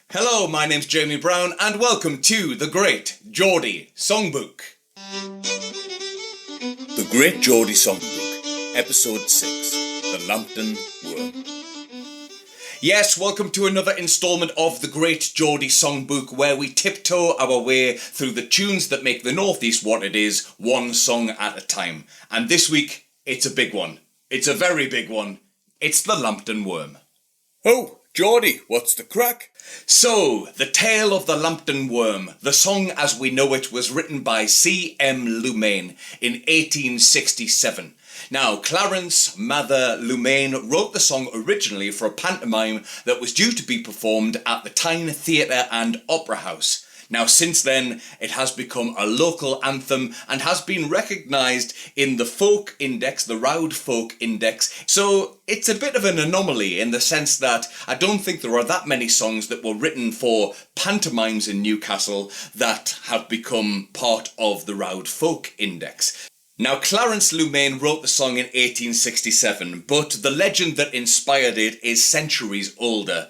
Hello, my name's Jamie Brown and welcome to the Great Geordie Songbook. The Great Geordie Songbook, Episode 6, The Lambton Worm. Yes, welcome to another instalment of the Great Geordie Songbook, where we tiptoe our way through the tunes that make the North East what it is, one song at a time. And this week, it's a big one. It's a very big one. It's the Lambton Worm. Oh, Geordie, what's the crack? So, The Tale of the Lambton Worm, the song as we know it, was written by C.M. Lumain in 1867. Now, Clarence Mather Lumain wrote the song originally for a pantomime that was due to be performed at the Tyne Theatre and Opera House. Now, since then, it has become a local anthem and has been recognised in the Folk Index, the Roud Folk Index. So it's a bit of an anomaly in the sense that I don't think there are that many songs that were written for pantomimes in Newcastle that have become part of the Roud Folk Index. Now, Clarence Lumain wrote the song in 1867, but the legend that inspired it is centuries older.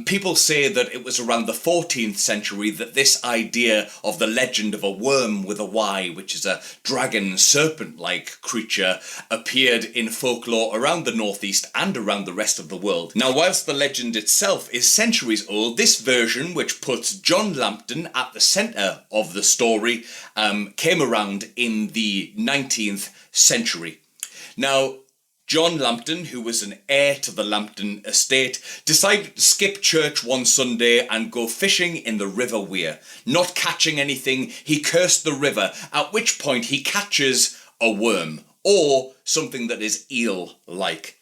People say that it was around the 14th century that this idea of the legend of a worm with a Y, which is a dragon serpent-like creature, appeared in folklore around the northeast and around the rest of the world. Now, whilst the legend itself is centuries old, this version, which puts John Lambton at the centre of the story, came around in the 19th century. Now, John Lambton, who was an heir to the Lambton estate, decided to skip church one Sunday and go fishing in the River Wear. Not catching anything, he cursed the river, at which point he catches a worm, or something that is eel-like.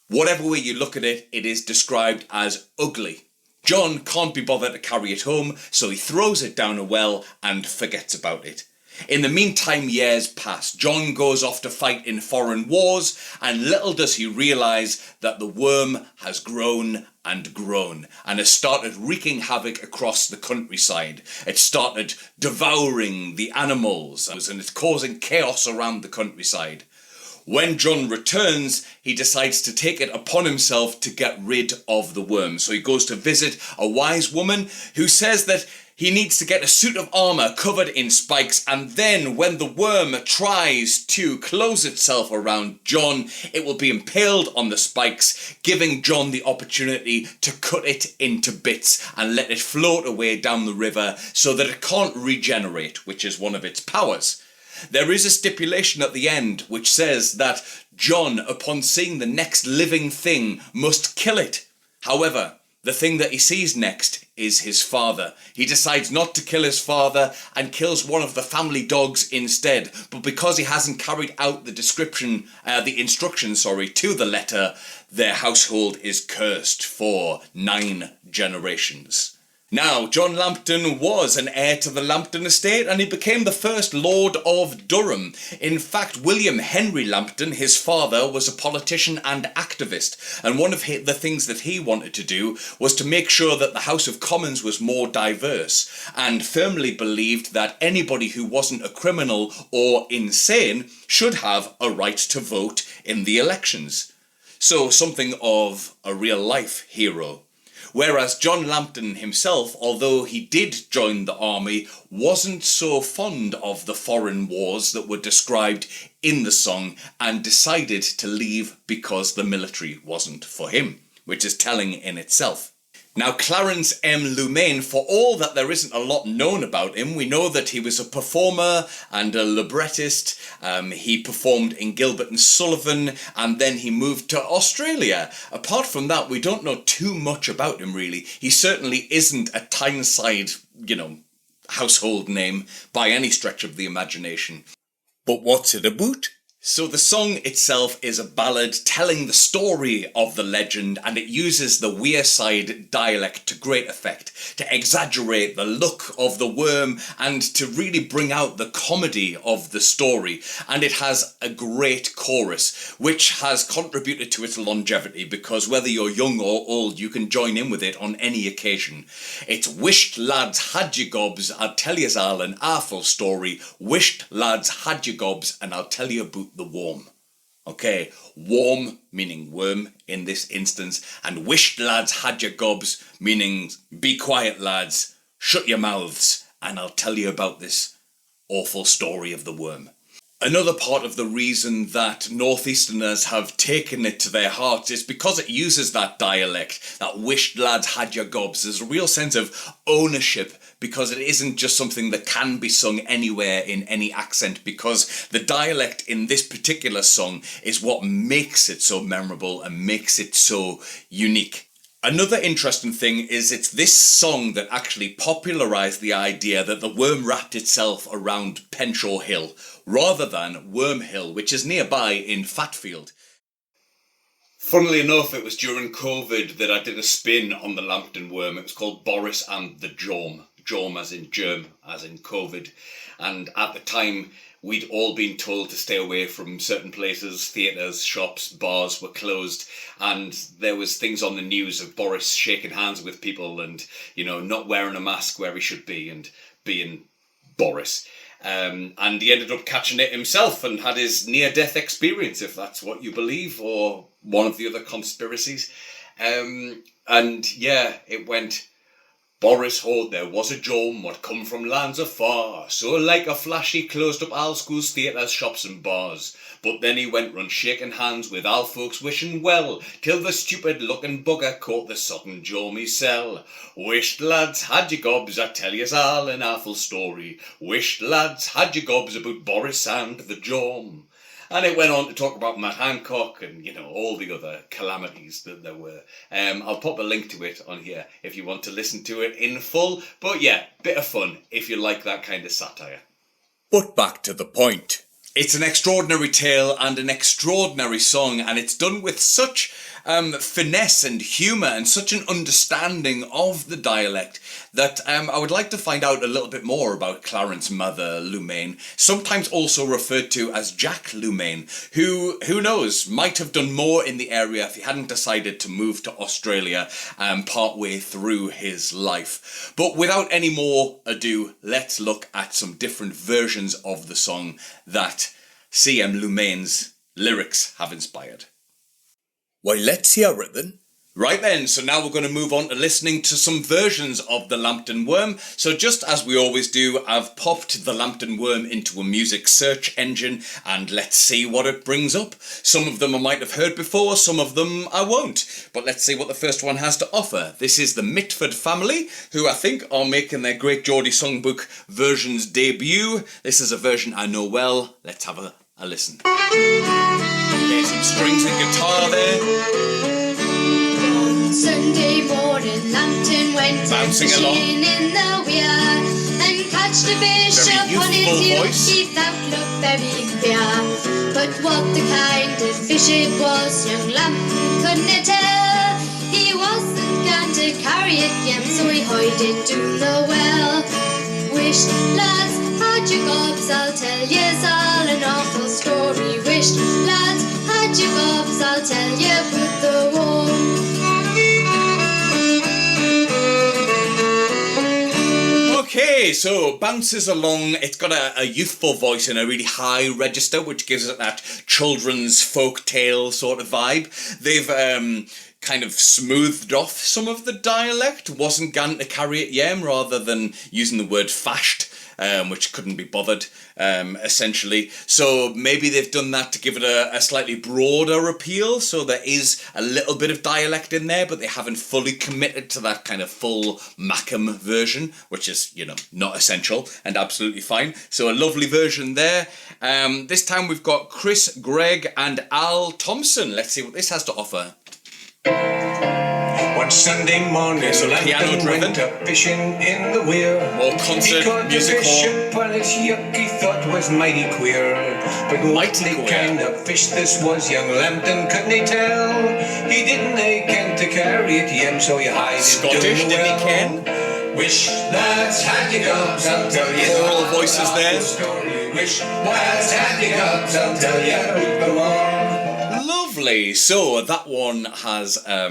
Whatever way you look at it, it is described as ugly. John can't be bothered to carry it home, so he throws it down a well and forgets about it. In the meantime, years pass. John goes off to fight in foreign wars, and little does he realise that the worm has grown and grown and has started wreaking havoc across the countryside. It started devouring the animals and it's causing chaos around the countryside. When John returns, he decides to take it upon himself to get rid of the worm. So he goes to visit a wise woman who says that he needs to get a suit of armour covered in spikes, and then when the worm tries to close itself around John, it will be impaled on the spikes, giving John the opportunity to cut it into bits and let it float away down the river so that it can't regenerate, which is one of its powers. There is a stipulation at the end which says that John, upon seeing the next living thing, must kill it. However, the thing that he sees next is his father. He decides not to kill his father and kills one of the family dogs instead. But because he hasn't carried out the instructions to the letter, their household is cursed for 9 generations. Now, John Lambton was an heir to the Lambton estate and he became the first Lord of Durham. In fact, William Henry Lambton, his father, was a politician and activist, and one of the things that he wanted to do was to make sure that the House of Commons was more diverse, and firmly believed that anybody who wasn't a criminal or insane should have a right to vote in the elections. So something of a real-life hero. Whereas John Lambton himself, although he did join the army, wasn't so fond of the foreign wars that were described in the song and decided to leave because the military wasn't for him, which is telling in itself. Now, Clarence M. Lumain, for all that there isn't a lot known about him, we know that he was a performer and a librettist. He performed in Gilbert and Sullivan, and then he moved to Australia. Apart from that, we don't know too much about him, really. He certainly isn't a Tyneside, household name by any stretch of the imagination. But what's it about? So the song itself is a ballad telling the story of the legend, and it uses the Wearside dialect to great effect, to exaggerate the look of the worm and to really bring out the comedy of the story. And it has a great chorus, which has contributed to its longevity, because whether you're young or old, you can join in with it on any occasion. It's "Wisht lads had you gobs, I'll tell yous all an awful story. Wisht lads had you gobs, and I'll tell you about the worm." Okay, worm meaning worm in this instance, and wished lads had your gobs meaning be quiet lads, shut your mouths, and I'll tell you about this awful story of the worm. Another part of the reason that Northeasterners have taken it to their hearts is because it uses that dialect, that wished lads had your gobs. There's a real sense of ownership because it isn't just something that can be sung anywhere in any accent, because the dialect in this particular song is what makes it so memorable and makes it so unique. Another interesting thing is it's this song that actually popularised the idea that the worm wrapped itself around Penshaw Hill rather than Worm Hill, which is nearby in Fatfield. Funnily enough, it was during COVID that I did a spin on the Lambton worm. It was called Boris and the Jorm. Jorm as in germ, as in COVID. And at the time, we'd all been told to stay away from certain places. Theatres, shops, bars were closed, and there was things on the news of Boris shaking hands with people and, not wearing a mask where he should be and being Boris. And he ended up catching it himself and had his near-death experience, if that's what you believe, or one of the other conspiracies. It went... Boris Hoard, there was a Jorm what come from lands afar, so like a flash he closed up all schools, theatres, shops and bars. But then he went run shaking hands with all folks wishing well, till the stupid looking bugger caught the sudden Jorm he sell. Wished lads had you gobs, I tell yous all an awful story. Wished lads had you gobs about Boris and the Jorm. And it went on to talk about Matt Hancock and, all the other calamities that there were. I'll pop a link to it on here if you want to listen to it in full. But yeah, bit of fun if you like that kind of satire. But back to the point. It's an extraordinary tale and an extraordinary song, and it's done with such finesse and humour and such an understanding of the dialect that I would like to find out a little bit more about Clarence's mother, Lumain, sometimes also referred to as Jack Lumain, who knows, might have done more in the area if he hadn't decided to move to Australia partway through his life. But without any more ado, let's look at some different versions of the song that C.M. Lumain's lyrics have inspired. Why, let's hear it then. Right then, so now we're going to move on to listening to some versions of the Lambton Worm. So just as we always do, I've popped the Lambton Worm into a music search engine and let's see what it brings up. Some of them I might have heard before, some of them I won't. But let's see what the first one has to offer. This is the Mitford family, who I think are making their Great Geordie Songbook versions debut. This is a version I know well. Let's have a listen. There's some strings and guitar there. Sunday morning, Lambton went bouncing along in the weir and catched a fish upon his heel. He thought looked very queer, but what the kind of fish it was, young Lambton couldn't tell. He wasn't going to carry it yet, so he hid it to the well. Wished lads had your gobs, I'll tell yous all an awful story. Wished lads had your gobs, I'll tell you about the war. Okay, so bounces along. It's got a youthful voice in a really high register, which gives it that children's folk tale sort of vibe. They've kind of smoothed off some of the dialect, wasn't going to carry it yem, rather than using the word fashed, which couldn't be bothered, essentially. So maybe they've done that to give it a slightly broader appeal, so there is a little bit of dialect in there, but they haven't fully committed to that kind of full Mackem version, which is, not essential and absolutely fine. So a lovely version there. This time we've got Chris, Greg and Al Thompson. Let's see what this has to offer. One Sunday morning, Lambton went up fishing in the weir. More concert music hall. While his yuck he thought was mighty queer. But what kind of fish this was, young Lambton couldn't tell. He didn't ken to carry it yem, so he hid it Scottish, down the didn't he, well. Ken? Wish lads had your gobs, I'll tell you all voices there. Story. Wish lads had your gobs, I'll tell you about the war. Lovely. So that one has a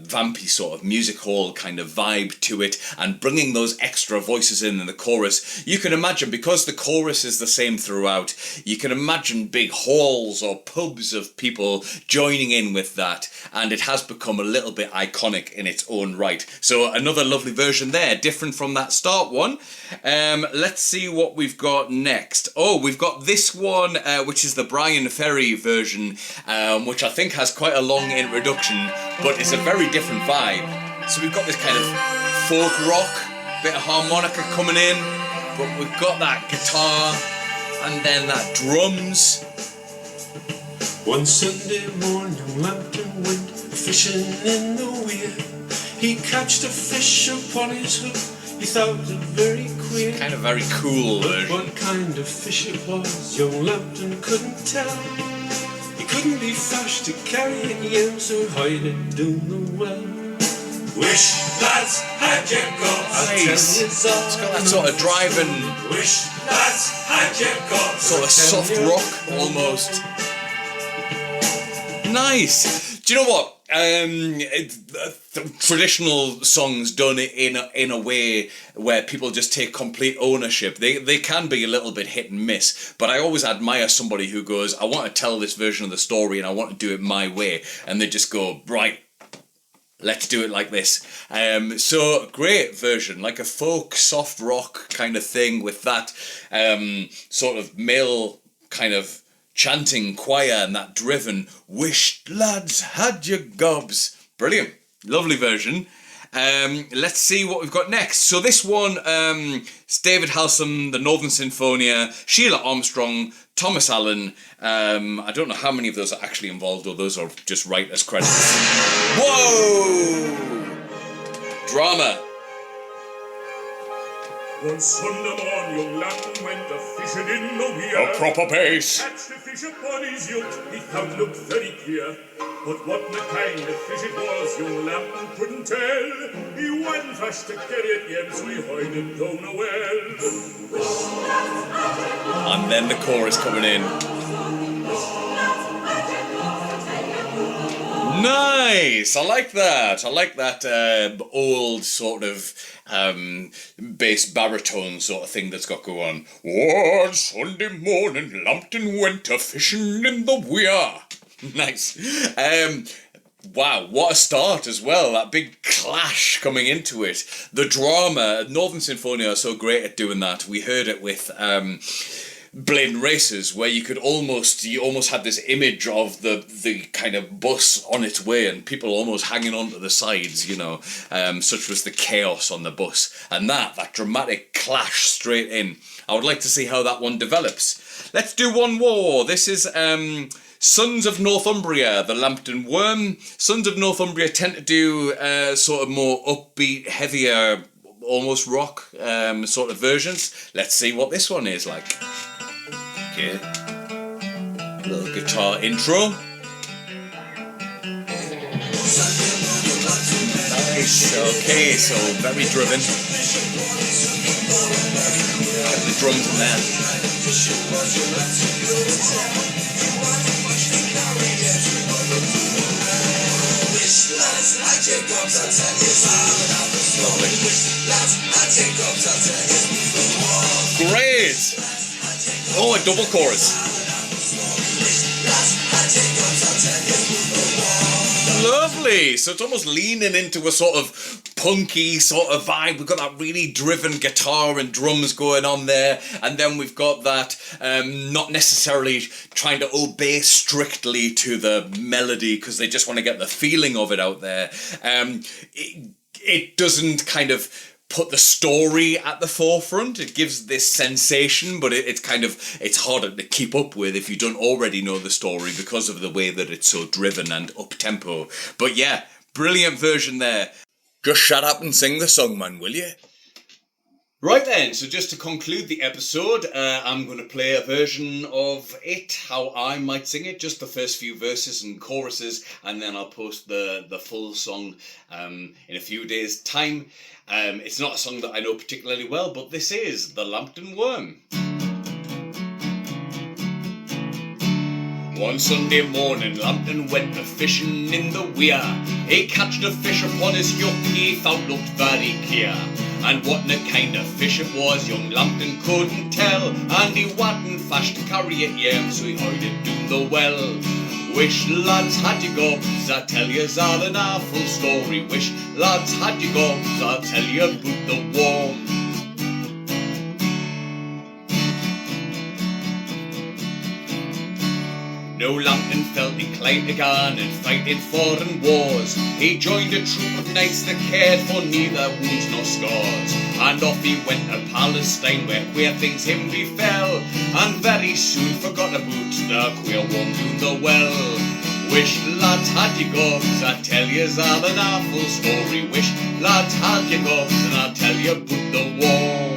vampy sort of music hall kind of vibe to it, and bringing those extra voices in the chorus. You can imagine, because the chorus is the same throughout, you can imagine big halls or pubs of people joining in with that, and it has become a little bit iconic in its own right. So another lovely version there, different from that start one. Let's see what we've got next. Oh, we've got this one, which is the Brian Ferry version, which I think has quite a long introduction, but it's a very different vibe. So we've got this kind of folk rock, bit of harmonica coming in, but we've got that guitar, and then that drums. One Sunday morning, Lambton went fishing in the weir. He catched a fish upon his hook. He thought it very queer. Kind of very cool version. What kind of fish it was, young Lambton couldn't tell. He couldn't be fashed to carry it yams or hide it down the well. Wish lads had your guts. Nice. It's got that sort of driving, Wish lads had your guts. sort of soft rock almost. Nice. Do you know what? Traditional songs done in a way where people just take complete ownership, they can be a little bit hit and miss, but I always admire somebody who goes, I want to tell this version of the story and I want to do it my way, and they just go, right, let's do it like this. So great version, like a folk soft rock kind of thing with that sort of male kind of chanting choir and that driven "Wish lads had your gobs." Brilliant, lovely version. Let's see what we've got next. So this one, it's David Halsam, the Northern Sinfonia, Sheila Armstrong, Thomas Allen. I don't know how many of those are actually involved, or those are just writers' credits. Whoa! Drama. One Sunday morn, young Lambton went a-fishing in the weir. A proper pace. Catched the fish upon his yoke, he thought looked very queer. But what the kind of fish it was, young Lambton couldn't tell. He wasn't fashed to carry it yet, so he hid it down a well. And then the chorus coming in. Nice! I like that. I like that old sort of bass baritone sort of thing that's got go on. One Sunday morning, Lambton went a-fishing in the weir. Nice. Wow, what a start as well. That big clash coming into it. The drama. Northern Sinfonia are so great at doing that. We heard it with Bladen Races, where you almost had this image of the kind of bus on its way and people almost hanging onto the sides, you know. Such was the chaos on the bus. And that dramatic clash straight in. I would like to see how that one develops. Let's do one more. This is Sons of Northumbria, the Lambton Worm. Sons of Northumbria tend to do sort of more upbeat, heavier, almost rock sort of versions. Let's see what this one is like. Okay. Little guitar intro. Nice. Okay, so very driven. Get the drums in there. Lovely. Great. Oh, a double chorus. Lovely. So it's almost leaning into a sort of punky sort of vibe. We've got that really driven guitar and drums going on there, and then we've got that not necessarily trying to obey strictly to the melody because they just want to get the feeling of it out there. It doesn't kind of put the story at the forefront. It gives this sensation, but it's harder to keep up with if you don't already know the story because of the way that it's so driven and up-tempo. But yeah, brilliant version there. Just shut up and sing the song, man, will you? Right then, so just to conclude the episode, I'm going to play a version of it, how I might sing it, just the first few verses and choruses, and then I'll post the full song in a few days' time. It's not a song that I know particularly well, but this is The Lambton Worm. One Sunday morning, Lambton went a-fishing in the weir. He catched a fish upon his hook, he thought looked very clear. And what a kind of fish it was, young Lambton couldn't tell. And he wasn't fast to carry it yet, so he hid it down the well. Wish lads had you gobs, I tell yous all an awful story. Wish lads had you gobs, I'll tell you about the war. Now Lambton felt inclined to go on and fight in foreign wars. He joined a troop of knights that cared for neither wounds nor scars. And off he went to Palestine, where queer things him befell. And very soon forgot about the queer one down the well. Wish lads had you gobs, I tell yous all an awful story. Wish lads had you gobs, and I'll tell you about the war.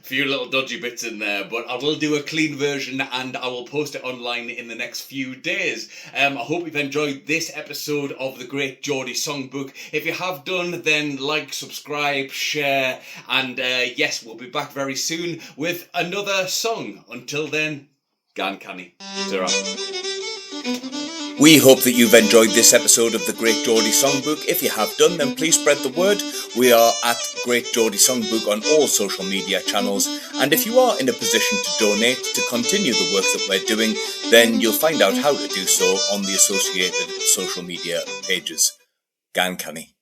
Few little dodgy bits in there, but I will do a clean version and I will post it online in the next few days. I hope you've enjoyed this episode of the Great Geordie Songbook. If you have done, then like, subscribe, share, and yes, we'll be back very soon with another song. Until then, gan canny. Zero. We hope that you've enjoyed this episode of the Great Geordie Songbook. If you have done, then please spread the word. We are at Great Geordie Songbook on all social media channels. And if you are in a position to donate to continue the work that we're doing, then you'll find out how to do so on the associated social media pages. Gan canny.